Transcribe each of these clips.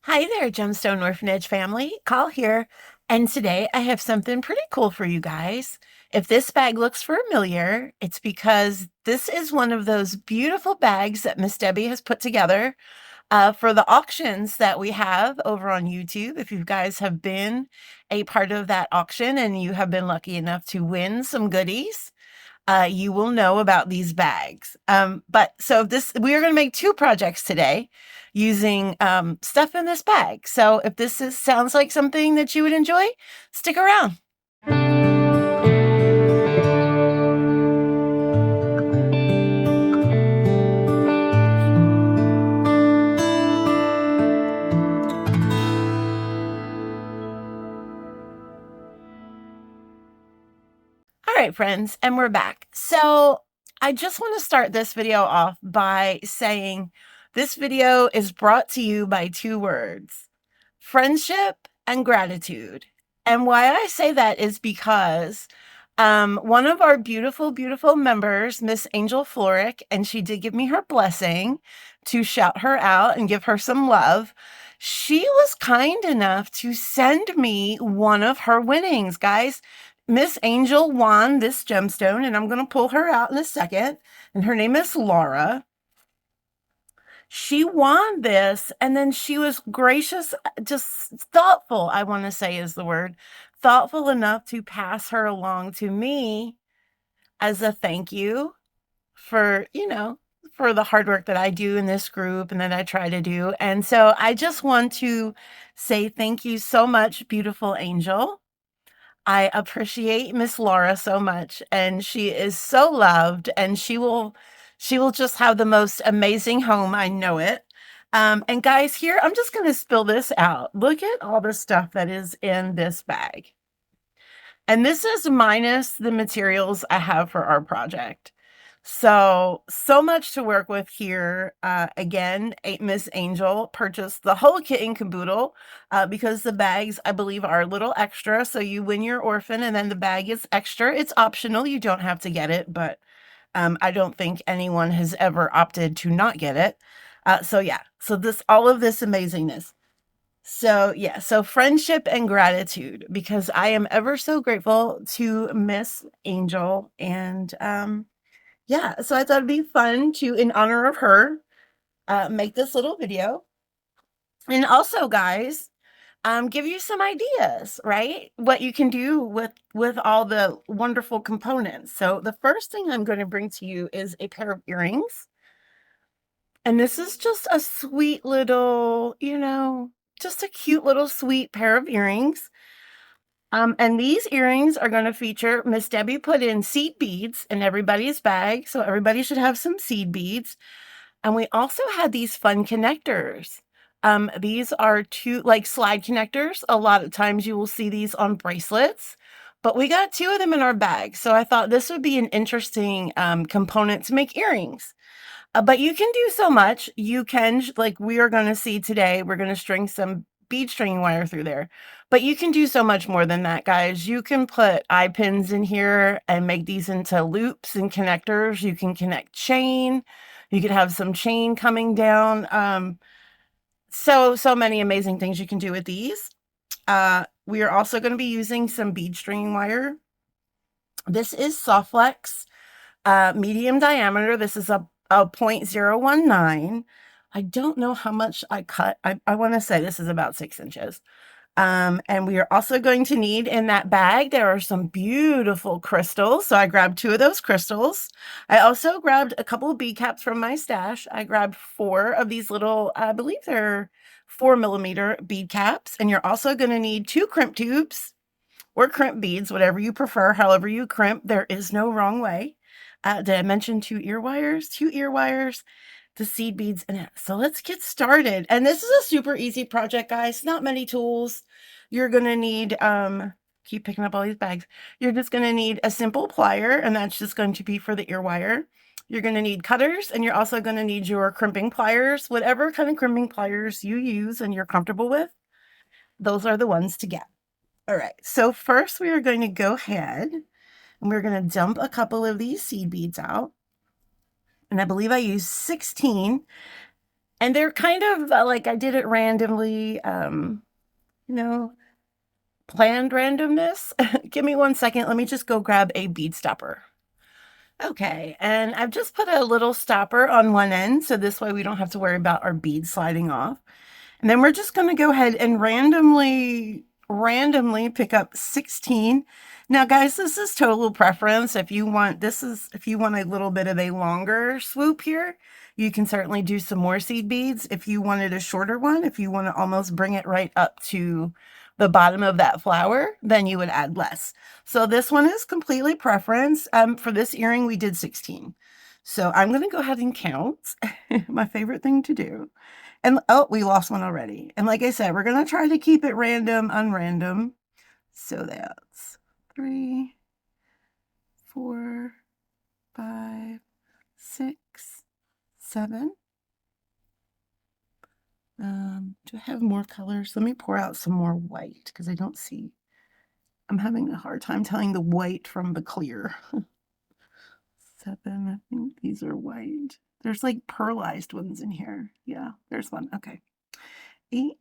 Hi there, Gemstone Orphanage family. Call here. And today I have something pretty cool for you guys. If this bag looks familiar, it's because this is one of those beautiful bags that Miss Debbie has put together for the auctions that we have over on YouTube. If you guys have been a part of that auction and you have been lucky enough to win some goodies, you will know about these bags. We are going to make two projects today using stuff in this bag. So if sounds like something that you would enjoy, stick around. All right, friends, and we're back. So I just want to start this video off by saying this video is brought to you by two words: friendship and gratitude. And why I say that is because one of our beautiful, beautiful members, Miss Angel Floric, and she did give me her blessing to shout her out and give her some love. She was kind enough to send me one of her winnings, guys. Miss Angel won this gemstone, and I'm going to pull her out in a second. And her name is Laura. She won this, and then she was gracious, just thoughtful, I want to say is the word, thoughtful enough to pass her along to me as a thank you for, for the hard work that I do in this group and that I try to do. And so I just want to say thank you so much, beautiful angel. I appreciate Miss Laura so much, and she is so loved, and she will just have the most amazing home. I know it. And guys, here, I'm just going to spill this out. Look at all the stuff that is in this bag. And this is minus the materials I have for our project. So much to work with here. Again, Miss Angel purchased the whole kit and caboodle because the bags, I believe, are a little extra. So you win your orphan and then the bag is extra. It's optional. You don't have to get it, but I don't think anyone has ever opted to not get it. So all of this amazingness. So friendship and gratitude, because I am ever so grateful to Miss Angel. And so I thought it'd be fun to, in honor of her, make this little video. And also, guys, give you some ideas, right? What you can do with all the wonderful components. So the first thing I'm going to bring to you is a pair of earrings. And this is just a sweet little, just a cute little sweet pair of earrings. And these earrings are going to feature, Miss Debbie put in seed beads in everybody's bag. So everybody should have some seed beads. And we also had these fun connectors. These are two like slide connectors. A lot of times you will see these on bracelets, but we got two of them in our bag. So I thought this would be an interesting component to make earrings. But you can do so much. You can, like we are going to see today, we're going to string some bead string wire through there. But you can do so much more than that, guys. You can put eye pins in here and make these into loops and connectors. You can connect chain. You could have some chain coming down. So many amazing things you can do with these. We are also going to be using some bead string wire. This is Softflex, medium diameter. This is a 0.019. I don't know how much I cut. I want to say this is about 6 inches. And we are also going to need in that bag, there are some beautiful crystals. So I grabbed 2 of those crystals. I also grabbed a couple of bead caps from my stash. I grabbed 4 of these little, I believe they're 4mm bead caps. And you're also going to need 2 crimp tubes or crimp beads, whatever you prefer, however you crimp. There is no wrong way. Did I mention 2 ear wires? 2 ear wires, the seed beads in it. So let's get started. And this is a super easy project, guys. Not many tools. You're going to need, keep picking up all these bags. You're just going to need a simple plier, and that's just going to be for the ear wire. You're going to need cutters, and you're also going to need your crimping pliers. Whatever kind of crimping pliers you use and you're comfortable with, those are the ones to get. All right. So first we are going to go ahead and we're going to dump a couple of these seed beads out. And I believe I used 16. And they're kind of like I did it randomly, you know, planned randomness. Give me 1 second. Let me just go grab a bead stopper. Okay, and I've just put a little stopper on one end, so this way we don't have to worry about our beads sliding off. And then we're just going to go ahead and randomly pick up 16. Now, guys, this is total preference. If you want a little bit of a longer swoop here, you can certainly do some more seed beads. If you wanted a shorter one, if you want to almost bring it right up to the bottom of that flower, then you would add less. So this one is completely preference. For this earring, we did 16. So I'm going to go ahead and count. My favorite thing to do. And oh, we lost one already. And like I said, we're going to try to keep it random, unrandom. So that's 3, 4, 5, 6, 7. Do I have more colors? Let me pour out some more white because I don't see. I'm having a hard time telling the white from the clear. 7, I think these are white. There's like pearlized ones in here. Yeah, there's one. Okay. 8,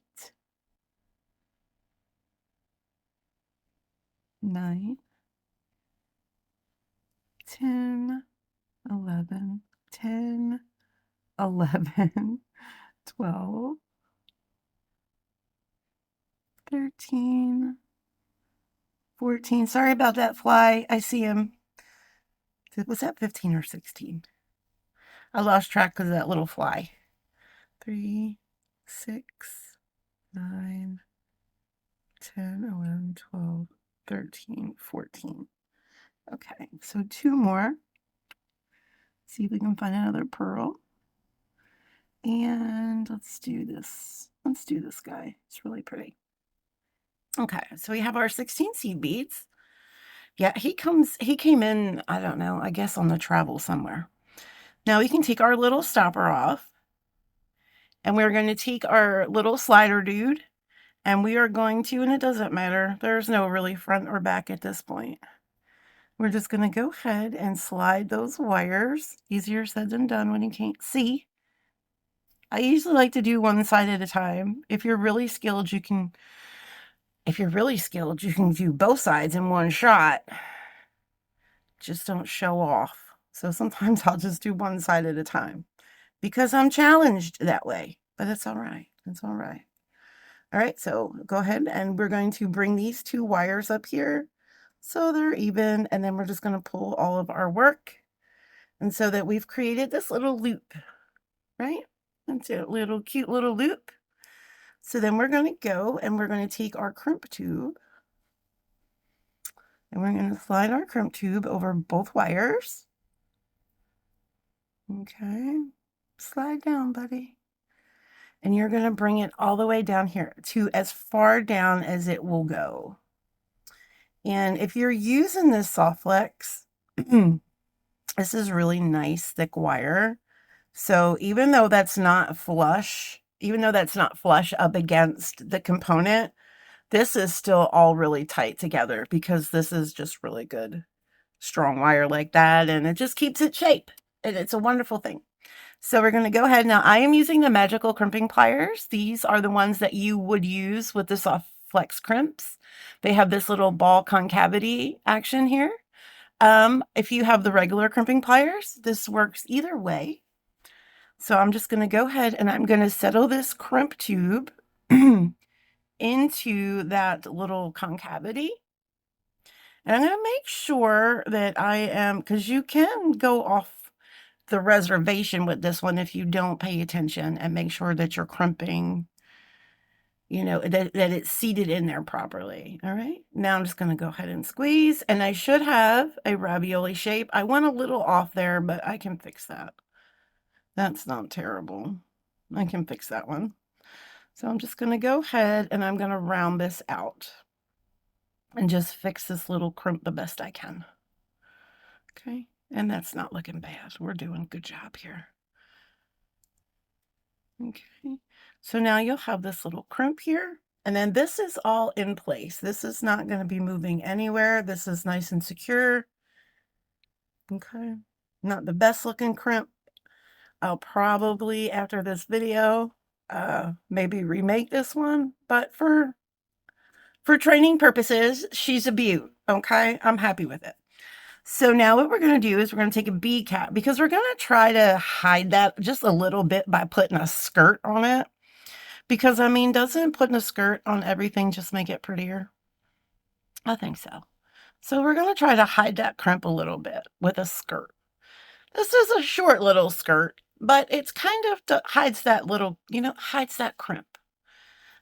9, 10, 11, 10, 11, 12, 13, 14. Sorry about that fly. I see him. Was that 15 or 16? I lost track because of that little fly. 3, 6, 9, 10, 11, 12, 13, 14. Okay, so 2 more. See if we can find another pearl. And let's do this. Let's do this guy. It's really pretty. Okay, so we have our 16 seed beads. Yeah, he came in, I don't know, I guess on the travel somewhere. Now we can take our little stopper off. And we're going to take our little slider dude. And we are going to, and it doesn't matter, there's no really front or back at this point. We're just going to go ahead and slide those wires. Easier said than done when you can't see. I usually like to do one side at a time. If you're really skilled, you can do both sides in one shot. Just don't show off. So sometimes I'll just do one side at a time because I'm challenged that way, but it's all right. It's all right. All right, so go ahead and we're going to bring these 2 wires up here so they're even, and then we're just going to pull all of our work, and so that we've created this little loop, right? It's a little cute little loop. So then we're going to go and we're going to take our crimp tube and we're going to slide our crimp tube over both wires. Okay, slide down, buddy. And you're going to bring it all the way down here to as far down as it will go. And if you're using this soft flex, this is really nice thick wire. So even though that's not flush up against the component, this is still all really tight together because this is just really good strong wire like that, and it just keeps its shape, and it's a wonderful thing. So we're going to go ahead. Now I am using the magical crimping pliers. These are the ones that you would use with the soft flex crimps. They have this little ball concavity action here. If you have the regular crimping pliers, this works either way. So I'm just going to go ahead and I'm going to settle this crimp tube into that little concavity. And I'm going to make sure that I am, because you can go off the reservation with this one if you don't pay attention and make sure that you're crimping, you know, that it's seated in there properly. All right. Now I'm just going to go ahead and squeeze, and I should have a ravioli shape. I went a little off there, but I can fix that. That's not terrible. I can fix that one. So I'm just going to go ahead and I'm going to round this out and just fix this little crimp the best I can. Okay. And that's not looking bad. We're doing a good job here. Okay. So now you'll have this little crimp here. And then this is all in place. This is not going to be moving anywhere. This is nice and secure. Okay. Not the best looking crimp, I'll probably, after this video, maybe remake this one, but for training purposes, she's a beaut, okay? I'm happy with it. So now what we're going to do is we're going to take a bead cap, because we're going to try to hide that just a little bit by putting a skirt on it. Because, I mean, doesn't putting a skirt on everything just make it prettier? I think so. So we're going to try to hide that crimp a little bit with a skirt. This is a short little skirt, but it's kind of hides that little, hides that crimp.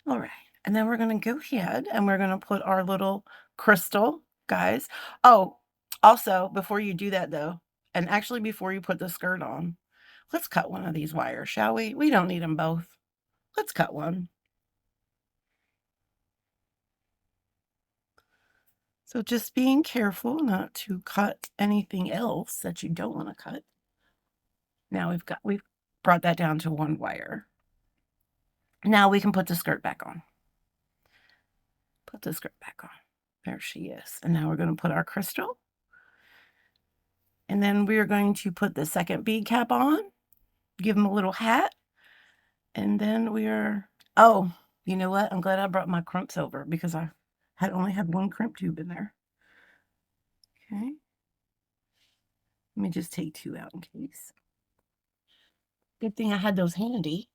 All right. And then we're going to go ahead and we're going to put our little crystal, guys. Oh, also, before you do that though, and actually before you put the skirt on, let's cut one of these wires, shall we? We don't need them both. Let's cut one. So just being careful not to cut anything else that you don't want to cut. Now we've brought that down to one wire. Now we can put the skirt back on. Put the skirt back on. There she is. And now we're going to put our crystal. And then we are going to put the second bead cap on. Give him a little hat. And then we are... Oh, you know what? I'm glad I brought my crimps over, because I only had one crimp tube in there. Okay. Let me just take 2 out in case. Good thing I had those handy.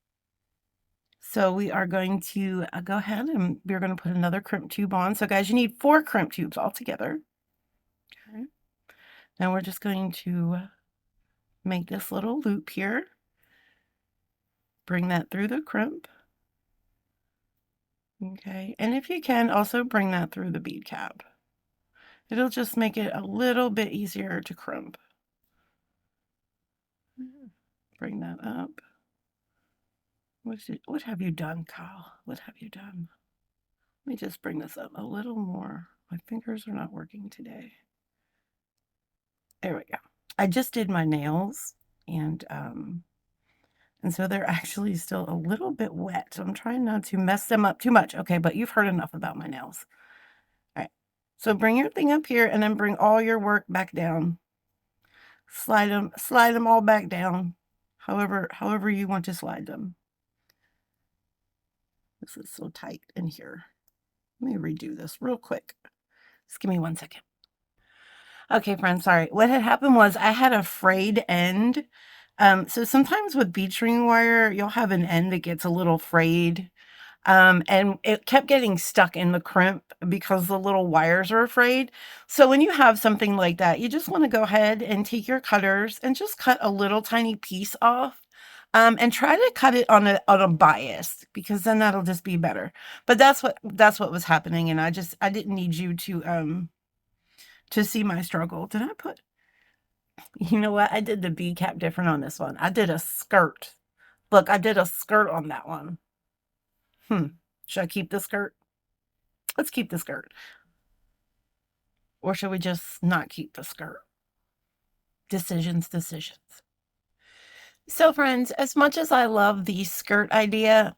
So we are going to go ahead and we're going to put another crimp tube on. So guys, you need 4 crimp tubes altogether. Okay. Now we're just going to make this little loop here. Bring that through the crimp. Okay. And if you can, also bring that through the bead cap. It'll just make it a little bit easier to crimp. Bring that up. What have you done, Kyle? What have you done? Let me just bring this up a little more. My fingers are not working today. There we go. I just did my nails, and so they're actually still a little bit wet. So I'm trying not to mess them up too much. Okay, but you've heard enough about my nails. All right. So bring your thing up here and then bring all your work back down. Slide them all back down. However you want to slide them. This is so tight in here. Let me redo this real quick. Just give me 1 second. Okay, friends, sorry. What had happened was I had a frayed end. So sometimes with bead string wire, you'll have an end that gets a little frayed. And it kept getting stuck in the crimp because the little wires are frayed. So when you have something like that, you just want to go ahead and take your cutters and just cut a little tiny piece off. And try to cut it on a bias, because then that'll just be better. But that's what was happening, and I didn't need you to see my struggle. Did I put... You know what? I did the bead cap different on this one. I did a skirt. Look, I did a skirt on that one. Should I keep the skirt? Let's keep the skirt. Or should we just not keep the skirt? Decisions. So friends, as much as I love the skirt idea,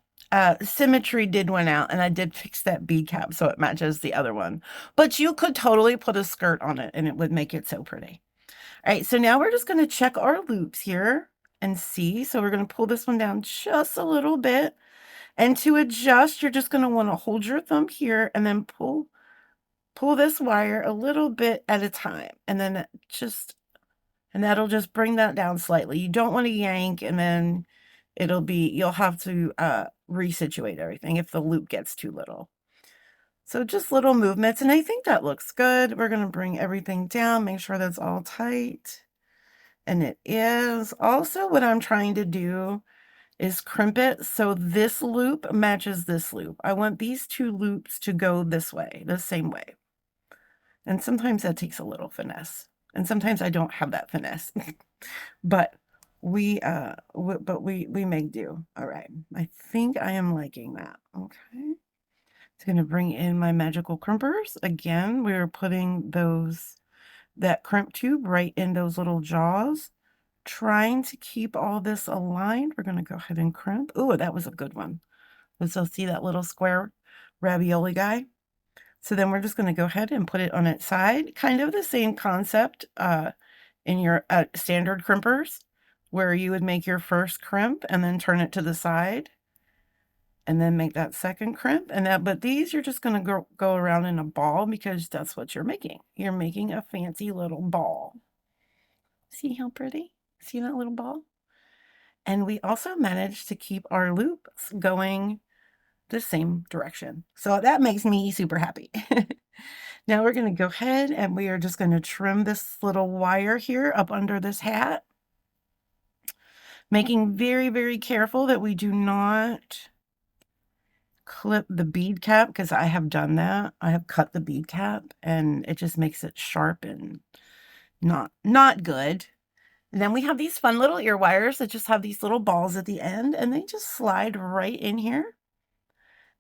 symmetry did win out, and I did fix that bead cap so it matches the other one. But you could totally put a skirt on it and it would make it so pretty. All right, so now we're just going to check our loops here and see. So we're going to pull this one down just a little bit. And to adjust, you're just going to want to hold your thumb here and then pull this wire a little bit at a time. And then that'll just bring that down slightly. You don't want to yank, and then you'll have to resituate everything if the loop gets too little. So just little movements, and I think that looks good. We're going to bring everything down, make sure that's all tight. And it is. Also, what I'm trying to do is crimp it so this loop matches this loop. I want these 2 loops to go this way, the same way. And sometimes that takes a little finesse. And sometimes I don't have that finesse. But we make do. All right. I think I am liking that. Okay. It's going to bring in my magical crimpers. Again, we're putting that crimp tube right in those little jaws, trying to keep all this aligned. We're going to go ahead and crimp. Oh, that was a good one. So see that little square ravioli guy? So then we're just going to go ahead and put it on its side. Kind of the same concept in your standard crimpers. where you would make your first crimp and then turn it to the side and then make that second crimp. And that, but these you're just going to go around in a ball because that's what you're making. You're making a fancy little ball. See how pretty? See that little ball? And we also managed to keep our loops going the same direction. So that makes me super happy. Now we're going to go ahead and we are just going to trim this little wire here up under this hat, making very, very careful that we do not clip the bead cap, because I have done that. I have cut the bead cap and it just makes it sharp and not good. And then we have these fun little ear wires that just have these little balls at the end, and they just slide right in here.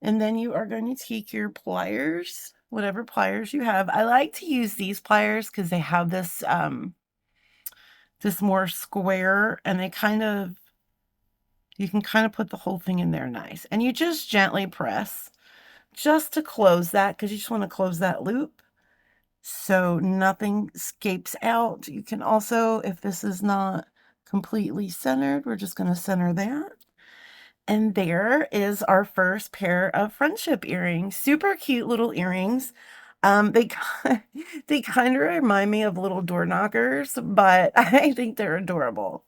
And then you are going to take your pliers, whatever pliers you have. I like to use these pliers because they have this this more square, and they kind of, you can kind of put the whole thing in there nice. And you just gently press just to close that, because you just want to close that loop so nothing escapes out. You can also, if this is not completely centered, we're just going to center that. And there is our first pair of friendship earrings. Super cute little earrings. They they kind of remind me of little door knockers, but I think they're adorable.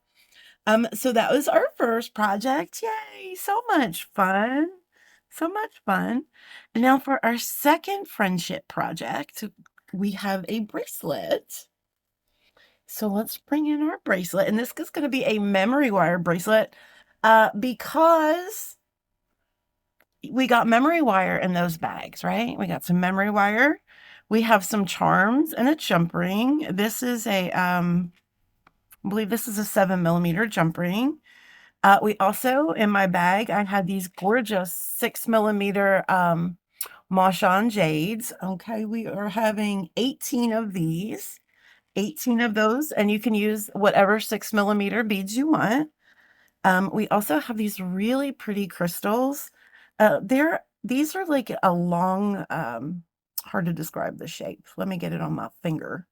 So that was our first project. Yay, so much fun. So much fun. And now for our second friendship project, we have a bracelet. So let's bring in our bracelet. And this is going to be a memory wire bracelet because we got memory wire in those bags, right? We got some memory wire. We have some charms and a jump ring. This is a, I believe this is a 7mm jump ring. We also, in my bag, I had these gorgeous 6mm Maushan jades. Okay, we are having 18 of these, 18 of those, and you can use whatever 6mm beads you want. We also have these really pretty crystals. These are like a long, hard to describe the shape. Let me get it on my finger.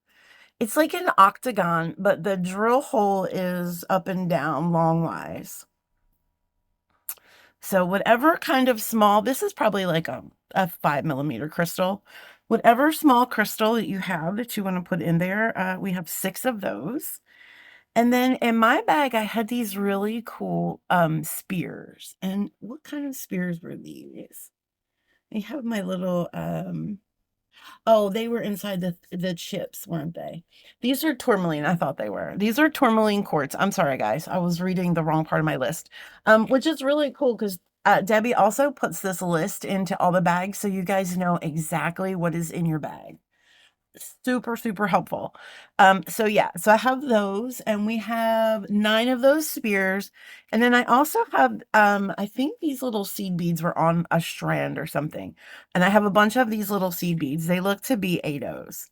It's like an octagon, but the drill hole is up and down longwise. So whatever kind of small, this is probably like a 5mm crystal. Whatever small crystal that you have that you want to put in there, we have 6 of those. And then in my bag, I had these really cool spears. And what kind of spears were these? I have my little oh, they were inside the chips, weren't they? These are tourmaline. I thought they were. These are tourmaline quartz. I'm sorry, guys. I was reading the wrong part of my list. Which is really cool because Debbie also puts this list into all the bags so you guys know exactly what is in your bag. Super, super helpful. So yeah, so I have those, and we have 9 of those spears. And then I also have, I think these little seed beads were on a strand or something. And I have a bunch of these little seed beads. They look to be ADOs.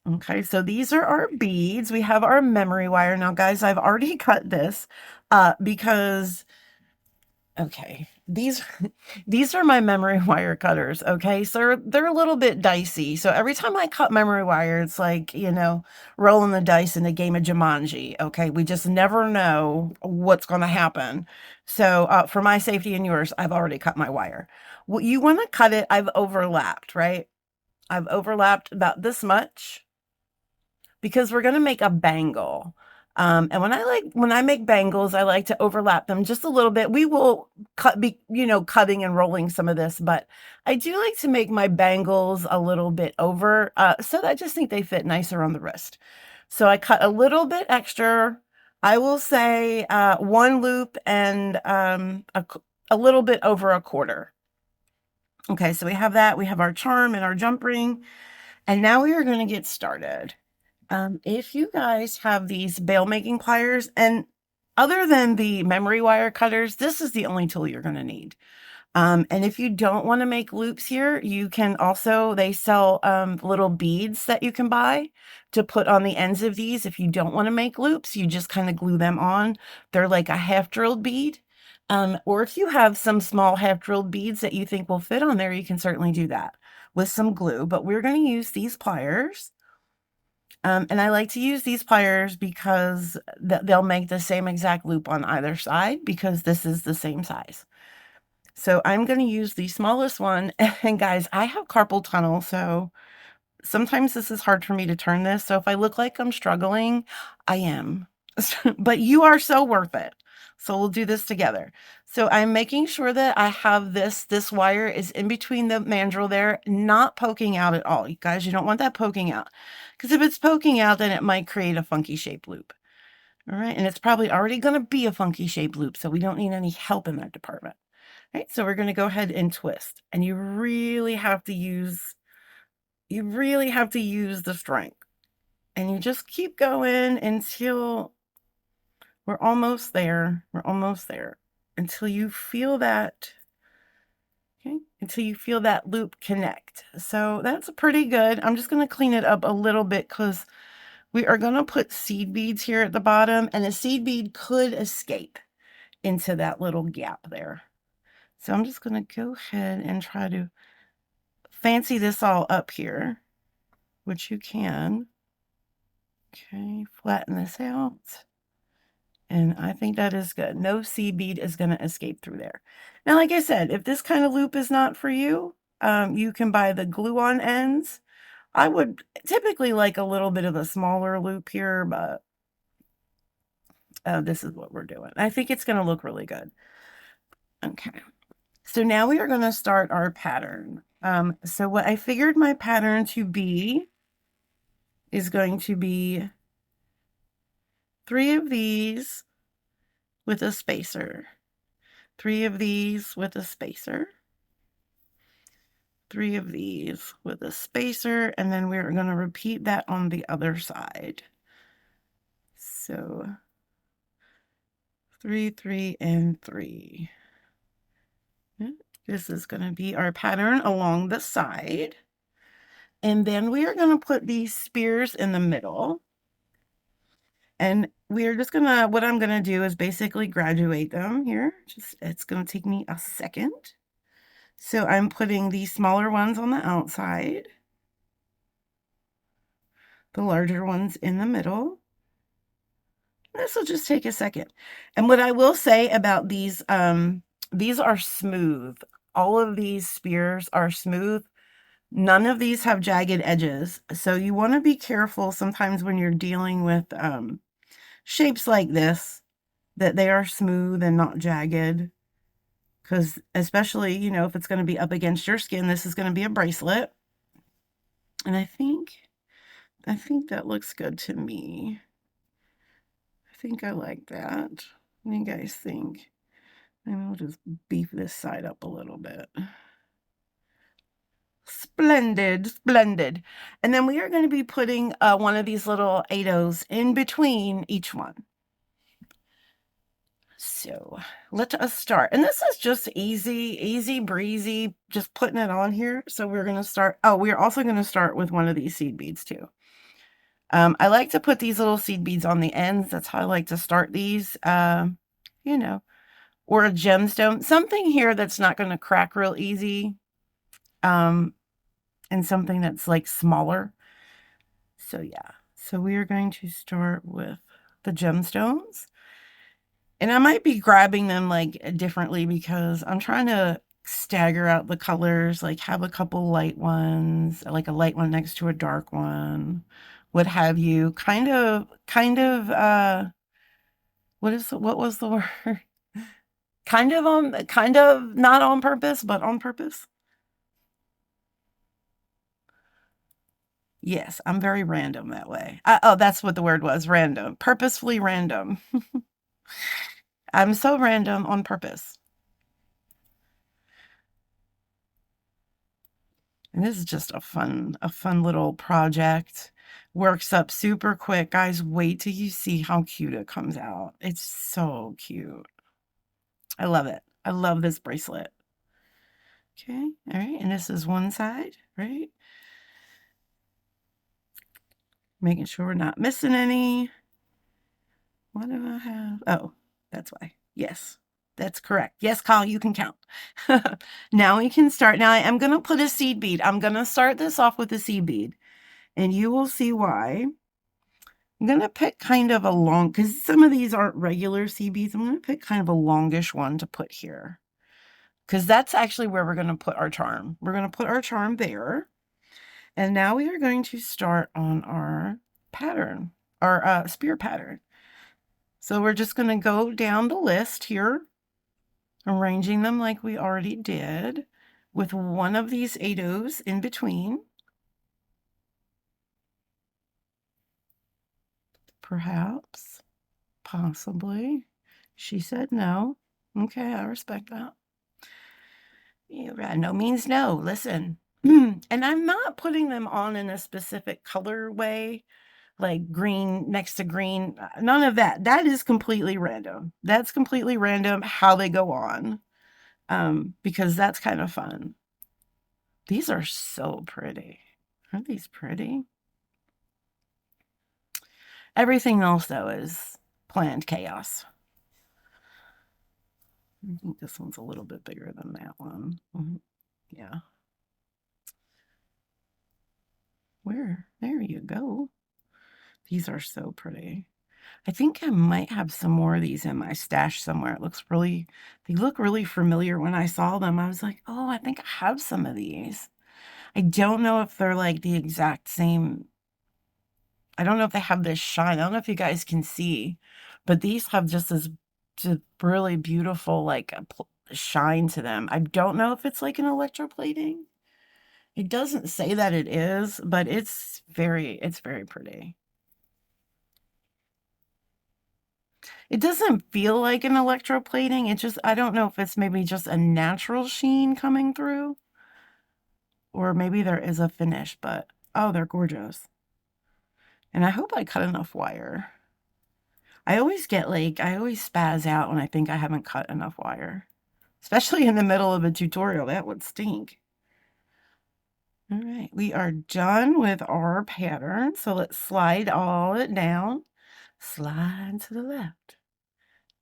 Okay, so these are our beads. We have our memory wire. Now, guys, I've already cut this because okay, these are my memory wire cutters, okay? So they're a little bit dicey. So every time I cut memory wire, it's like, you know, rolling the dice in a game of Jumanji, okay? We just never know what's going to happen. So for my safety and yours, I've already cut my wire. Well, you want to cut it, I've overlapped, right? I've overlapped about this much because we're going to make a bangle. And when I make bangles, I like to overlap them just a little bit. We will cutting and rolling some of this, but I do like to make my bangles a little bit over, so I just think they fit nicer on the wrist. So I cut a little bit extra. I will say 1 loop and a little bit over a quarter. Okay, so we have that. We have our charm and our jump ring, and now we are going to get started. If you guys have these bail making pliers, and other than the memory wire cutters, this is the only tool you're going to need. And if you don't want to make loops here, you can also, they sell little beads that you can buy to put on the ends of these. If you don't want to make loops, you just kind of glue them on. They're like a half drilled bead. Or if you have some small half drilled beads that you think will fit on there, you can certainly do that with some glue. But we're going to use these pliers. And I like to use these pliers because they'll make the same exact loop on either side because this is the same size. So I'm going to use the smallest one. And guys, I have carpal tunnel, so sometimes this is hard for me to turn this. So if I look like I'm struggling, I am. But you are so worth it. So we'll do this together. So I'm making sure that I have this wire is in between the mandrel there, not poking out at all. You guys, you don't want that poking out. Because if it's poking out, then it might create a funky shape loop. All right, and it's probably already going to be a funky shape loop, so we don't need any help in that department. All right, so we're going to go ahead and twist. And you really have to use the strength. And you just keep going until we're almost there. We're almost there. Until you feel that, okay? Until you feel that loop connect. So that's pretty good. I'm just going to clean it up a little bit because we are going to put seed beads here at the bottom, and a seed bead could escape into that little gap there. So I'm just going to go ahead and try to fancy this all up here, which you can. Okay, flatten this out. And I think that is good. No seed bead is going to escape through there. Now, like I said, if this kind of loop is not for you, you can buy the glue-on ends. I would typically like a little bit of a smaller loop here, but this is what we're doing. I think it's going to look really good. Okay. So now we are going to start our pattern. So what I figured my pattern to be is going to be 3 of these with a spacer, 3 of these with a spacer, 3 of these with a spacer, and then we're going to repeat that on the other side. So 3, 3, and 3. This is going to be our pattern along the side. And then we are going to put these spears in the middle. And we're just going to, what I'm going to do is basically graduate them here. It's going to take me a second. So I'm putting these smaller ones on the outside, the larger ones in the middle. This will just take a second. And what I will say about these are smooth. All of these spears are smooth. None of these have jagged edges. So you want to be careful sometimes when you're dealing with shapes like this, that they are smooth and not jagged. Because especially, you know, if it's going to be up against your skin, this is going to be a bracelet. And I think that looks good to me. I think I like that. What do you guys think? And we'll just beef this side up a little bit. Splendid, splendid. And then we are going to be putting one of these little 8-ohs in between each one. So let us start. And this is just easy breezy, just putting it on here. So we're going to start. Oh, we're also going to start with one of these seed beads too. I like to put these little seed beads on the ends. That's how I like to start these, you know, or a gemstone, something here that's not going to crack real easy. And something that's like smaller. So yeah, so we are going to start with the gemstones. And I might be grabbing them like differently because I'm trying to stagger out the colors, like have a couple light ones, like a light one next to a dark one, what have you. Kind of, what was the word? Kind of not on purpose, but on purpose. Yes, I'm very random that way. Oh, that's what the word was, random. Purposefully random. I'm so random on purpose. And this is just a fun little project. Works up super quick. Guys, wait till you see how cute it comes out. It's so cute. I love it. I love this bracelet. Okay, all right, and this is one side, right? Making sure we're not missing any. What do I have? Oh, that's why. Yes, that's correct. Yes, Kyle, you can count. Now we can start. Now I am going to put a seed bead. I'm going to start this off with a seed bead, and you will see why. I'm going to pick kind of a long, because some of these aren't regular CBs. I'm going to pick kind of a longish one to put here, because that's actually where we're going to put our charm. We're going to put our charm there. And now we are going to start on our pattern, our spear pattern. So we're just going to go down the list here, arranging them like we already did, with one of these 8/0s in between. Perhaps, possibly. She said no. Okay, I respect that. Yeah, no means no. Listen. And I'm not putting them on in a specific color way, like green next to green. None of that. That is completely random. That's completely random how they go on, because that's kind of fun. These are so pretty. Aren't these pretty? Everything else, though, is planned chaos. I think this one's a little bit bigger than that one. Yeah. Where? There you go. These are so pretty. I think I might have some more of these in my stash somewhere. They look really familiar. When I saw them, I was like, oh, I think I have some of these. I don't know if they're like the exact same. I don't know if they have this shine. I don't know if you guys can see, but these have just really beautiful, like shine to them. I don't know if it's like an electroplating. It doesn't say that it is, but it's very pretty. It doesn't feel like an electroplating. It just, I don't know if it's maybe just a natural sheen coming through, or maybe there is a finish, but oh, they're gorgeous. And I hope I cut enough wire. I always spaz out when I think I haven't cut enough wire, especially in the middle of a tutorial. That would stink. All right, we are done with our pattern. So let's slide all it down, slide to the left.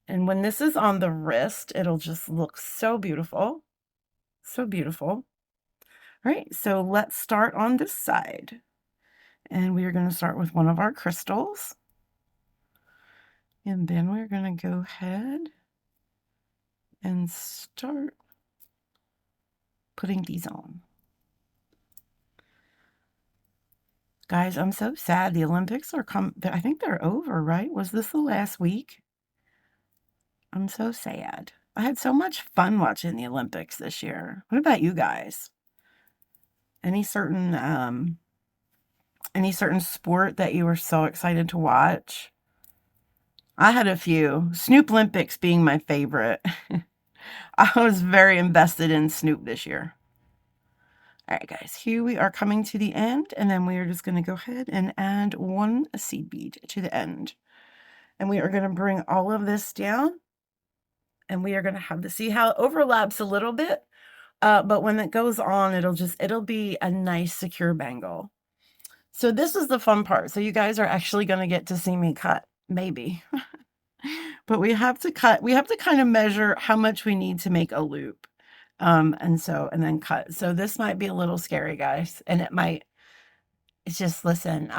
And when this is on the wrist, it'll just look so beautiful. So beautiful. All right, so let's start on this side. And we are going to start with one of our crystals. And then we're going to go ahead and start putting these on. Guys, I'm so sad. The Olympics are I think they're over, right? Was this the last week? I'm so sad. I had so much fun watching the Olympics this year. What about you guys? Any certain sport that you were so excited to watch? I had a few. Snoop Olympics being my favorite. I was very invested in Snoop this year. All right, guys, here we are coming to the end, and then we are just going to go ahead and add one seed bead to the end. And we are going to bring all of this down, and we are going to have to see how it overlaps a little bit. But when it goes on, it'll be a nice secure bangle. So this is the fun part. So you guys are actually going to get to see me cut, maybe. But we have to kind of measure how much we need to make a loop. And then cut. So this might be a little scary, guys. And it's just, listen,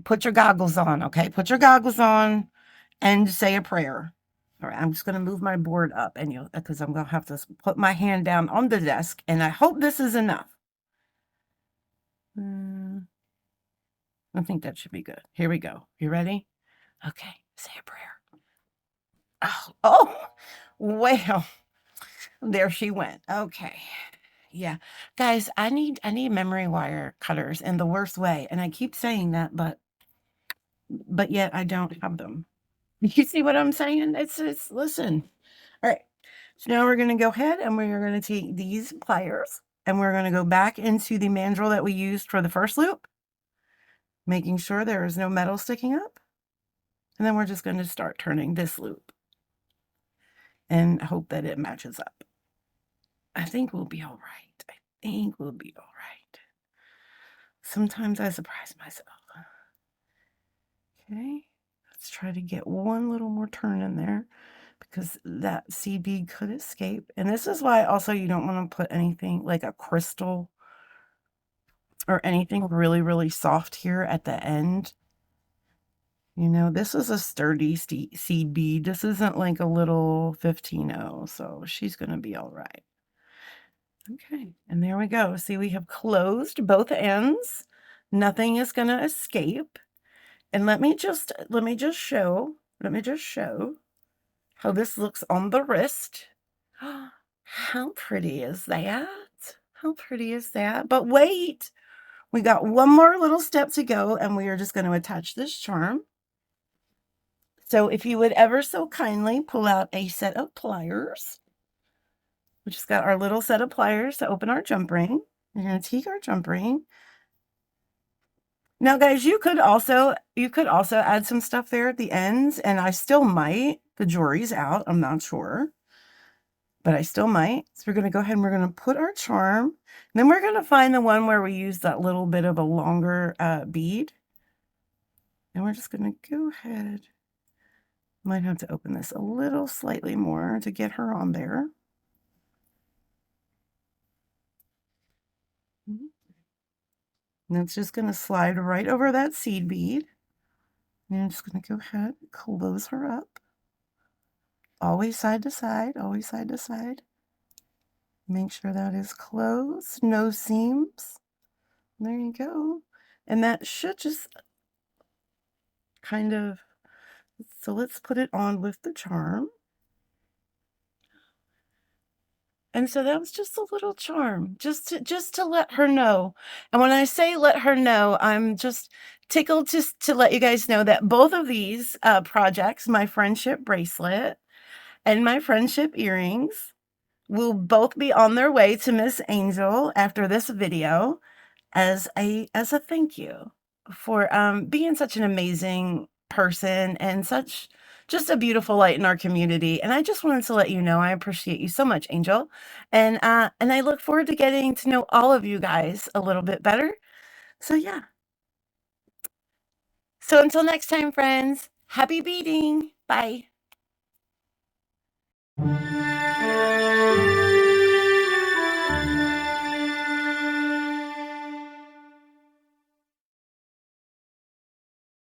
put your goggles on, okay? Put your goggles on and say a prayer. All right, I'm just going to move my board up, because I'm going to have to put my hand down on the desk, and I hope this is enough. I think that should be good. Here we go. You ready? Okay, say a prayer. Oh, well, there she went. Okay. Yeah. Guys, I need memory wire cutters in the worst way, and I keep saying that, but yet I don't have them. You see what I'm saying? It's listen. All right. So now we're going to go ahead and we're going to take these pliers and we're going to go back into the mandrel that we used for the first loop, making sure there is no metal sticking up. And then we're just going to start turning this loop and hope that it matches up. I think we'll be all right. I think we'll be all right. Sometimes I surprise myself. Okay, let's try to get one little more turn in there, because that seed bead could escape. And this is why also you don't want to put anything like a crystal or anything really, really soft here at the end, You know, this is a sturdy seed bead. This isn't like a little 15-0, so she's going to be all right. Okay, and there we go. See, we have closed both ends. Nothing is going to escape. And let me just show how this looks on the wrist. How pretty is that? How pretty is that? But wait, we got one more little step to go, and we are just going to attach this charm. So if you would ever so kindly pull out a set of pliers. We just got our little set of pliers to open our jump ring. We're going to take our jump ring. Now, guys, you could also add some stuff there at the ends, and I still might. The jewelry's out. I'm not sure, but I still might. So we're going to go ahead and we're going to put our charm. And then we're going to find the one where we use that little bit of a longer bead. And we're just going to go ahead. Might have to open this a little slightly more to get her on there. And it's just going to slide right over that seed bead. And I'm just going to go ahead and close her up. Always side to side, always side to side. Make sure that is closed, no seams. There you go. And that should just kind of, so let's put it on with the charm. And so that was just a little charm, just to let her know. And when I say let her know, I'm just tickled to let you guys know that both of these projects, my friendship bracelet and my friendship earrings, will both be on their way to Miss Angel after this video as a thank you for being such an amazing person and such just a beautiful light in our community. And I just wanted to let you know I appreciate you so much, Angel. And I look forward to getting to know all of you guys a little bit better. So yeah. So until next time, friends, happy beading. Bye.